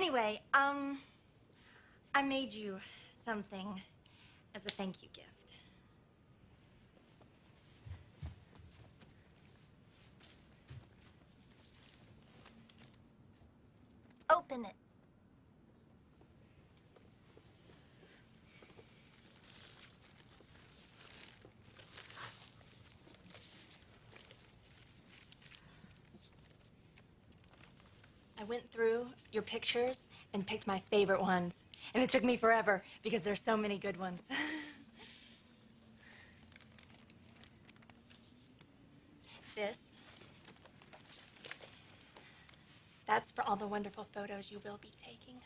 Anyway, I made you something as a thank you gift. Open it. I went through your pictures and picked my favorite ones. And it took me forever because there's so many good ones. That's for all the wonderful photos you will be taking.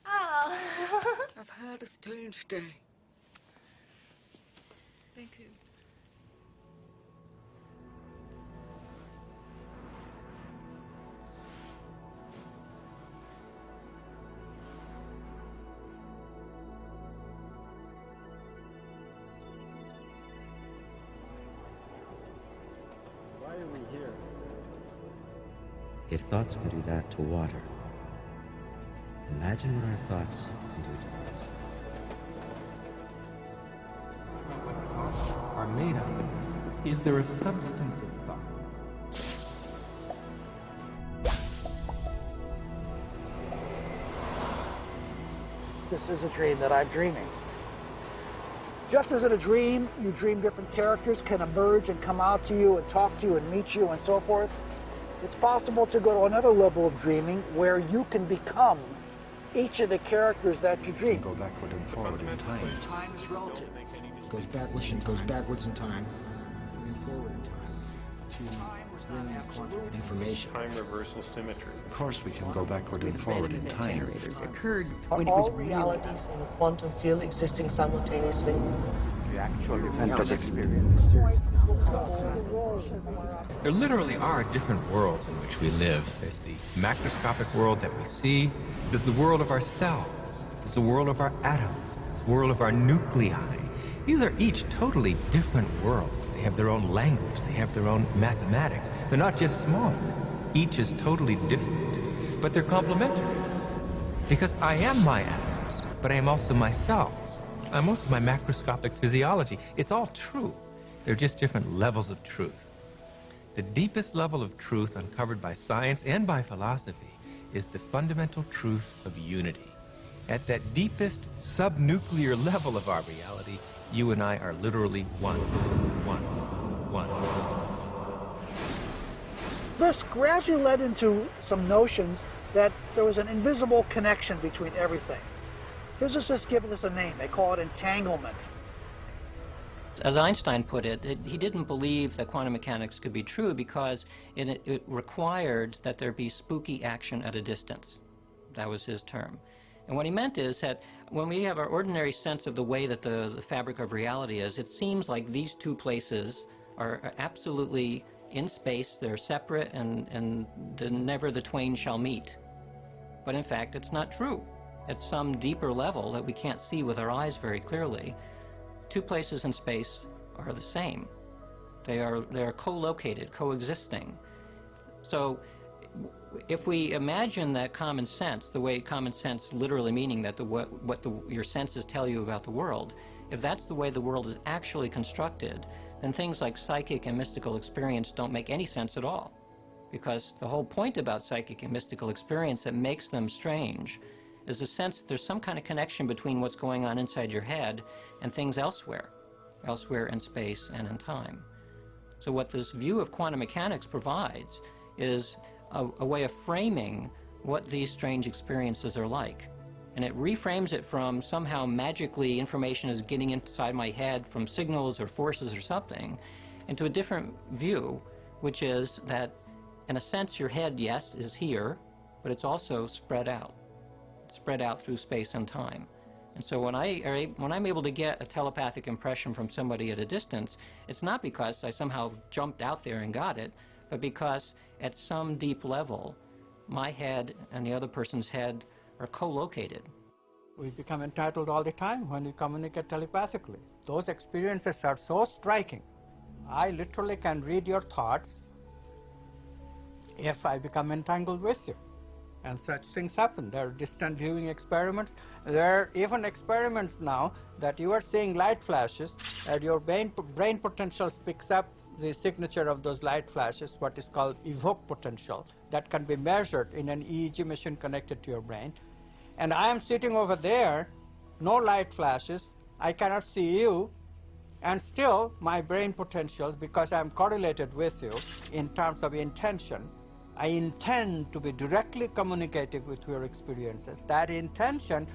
Oh. I've had a strange day. Thank you. Why are we here? If thoughts could do that to water, imagine what our thoughts can do to us. What thoughts are made of? Is there a substance of thought? This is a dream that I'm dreaming. Just as in a dream, you dream different characters can emerge and come out to you and talk to you and meet you and so forth, it's possible to go to another level of dreaming where you can become each of the characters that you dream. Go backward and forward in time. Time is relative. Goes backwards in time, and forward in time to bring quantum information. Time reversal symmetry. Of course, we can go backward and forward in time. Generators occurred Are when it was all realized. realities in the quantum field existing simultaneously? The actual event of experience. There literally are different worlds in which we live. There's the macroscopic world that we see. There's the world of our cells. There's the world of our atoms. There's the world of our nuclei. These are each totally different worlds. They have their own language. They have their own mathematics. They're not just small. Each is totally different, but they're complementary. Because I am my atoms, but I am also my cells. I'm also my macroscopic physiology. It's all true. They're just different levels of truth. The deepest level of truth uncovered by science and by philosophy is the fundamental truth of unity. At that deepest subnuclear level of our reality, you and I are literally one. This gradually led into some notions that there was an invisible connection between everything. Physicists give this a name. They call it entanglement. As Einstein put it, he didn't believe that quantum mechanics could be true because it required that there be spooky action at a distance. That was his term. And what he meant is that when we have our ordinary sense of the way that the fabric of reality is, it seems like these two places are absolutely in space, they're separate, and never the twain shall meet. But in fact, it's not true. At some deeper level that we can't see with our eyes very clearly, two places in space are the same. They are co-located, coexisting. So if we imagine that common sense, the way common sense literally meaning that your senses tell you about the world, if that's the way the world is actually constructed, then things like psychic and mystical experience don't make any sense at all. Because the whole point about psychic and mystical experience that makes them strange is the sense that there's some kind of connection between what's going on inside your head and things elsewhere in space and in time. So what this view of quantum mechanics provides is a way of framing what these strange experiences are like. And it reframes it from somehow magically information is getting inside my head from signals or forces or something into a different view, which is that in a sense your head, yes, is here, but it's also spread out through space and time. And so when I'm able to get a telepathic impression from somebody at a distance, it's not because I somehow jumped out there and got it, but because at some deep level, my head and the other person's head are co-located. We become entitled all the time when we communicate telepathically. Those experiences are so striking. I literally can read your thoughts if I become entangled with you. And such things happen. There are distant viewing experiments. There are even experiments now that you are seeing light flashes and your brain potentials picks up the signature of those light flashes, what is called evoke potential, that can be measured in an EEG machine connected to your brain. And I am sitting over there, no light flashes, I cannot see you, and still my brain potentials, because I am correlated with you in terms of intention, I intend to be directly communicative with your experiences. That intention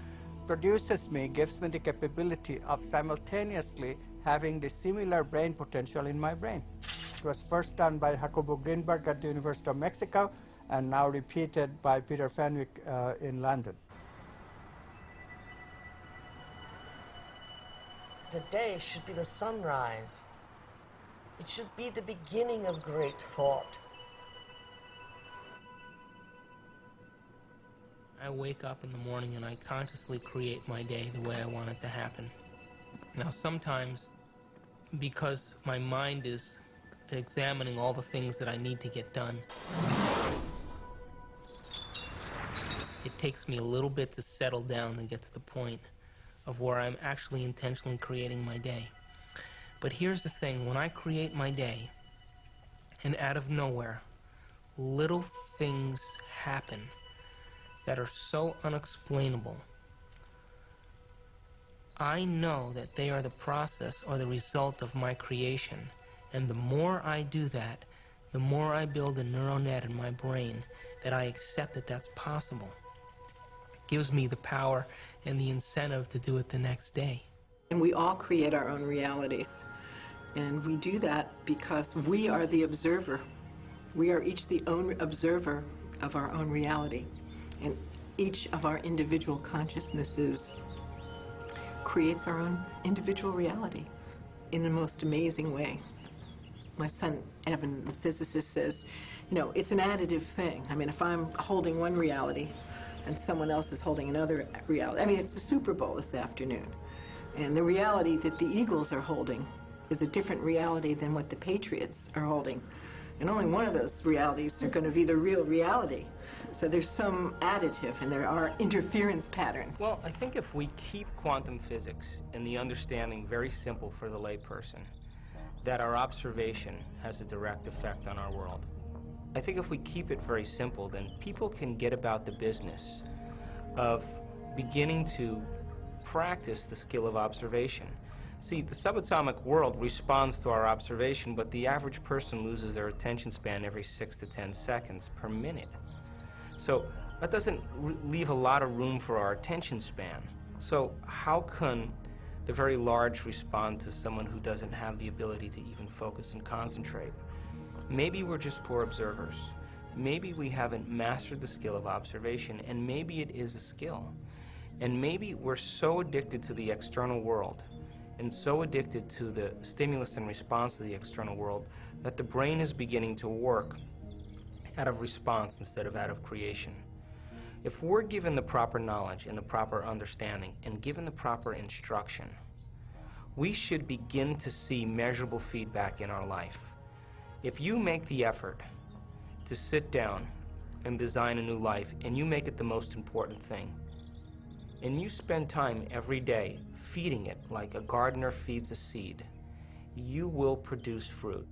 produces me, gives me the capability of simultaneously having the similar brain potential in my brain. It was first done by Jacobo Greenberg at the University of Mexico and now repeated by Peter Fenwick in London. The day should be the sunrise. It should be the beginning of great thought. I wake up in the morning and I consciously create my day the way I want it to happen. Now sometimes, because my mind is examining all the things that I need to get done, it takes me a little bit to settle down and get to the point of where I'm actually intentionally creating my day. But here's the thing, when I create my day, and out of nowhere, little things happen that are so unexplainable, I know that they are the process or the result of my creation. And the more I do that, the more I build a neural net in my brain that I accept that that's possible. It gives me the power and the incentive to do it the next day. And we all create our own realities. And we do that because we are the observer. We are each the own observer of our own reality. And each of our individual consciousnesses creates our own individual reality in the most amazing way. My son, Evan, the physicist, says, you know, it's an additive thing. I mean, if I'm holding one reality and someone else is holding another reality, I mean, it's the Super Bowl this afternoon. And the reality that the Eagles are holding is a different reality than what the Patriots are holding. And only one of those realities are going to be the real reality. So there's some additive, and there are interference patterns. Well, I think if we keep quantum physics and the understanding very simple for the layperson, that our observation has a direct effect on our world. I think if we keep it very simple, then people can get about the business of beginning to practice the skill of observation. See, the subatomic world responds to our observation, but the average person loses their attention span every 6 to 10 seconds per minute. So that doesn't leave a lot of room for our attention span. So how can the very large respond to someone who doesn't have the ability to even focus and concentrate? Maybe we're just poor observers. Maybe we haven't mastered the skill of observation, and maybe it is a skill. And maybe we're so addicted to the external world and so addicted to the stimulus and response to the external world that the brain is beginning to work out of response instead of out of creation. If we're given the proper knowledge and the proper understanding and given the proper instruction, we should begin to see measurable feedback in our life. If you make the effort to sit down and design a new life, and you make it the most important thing, and you spend time every day feeding it like a gardener feeds a seed, you will produce fruit.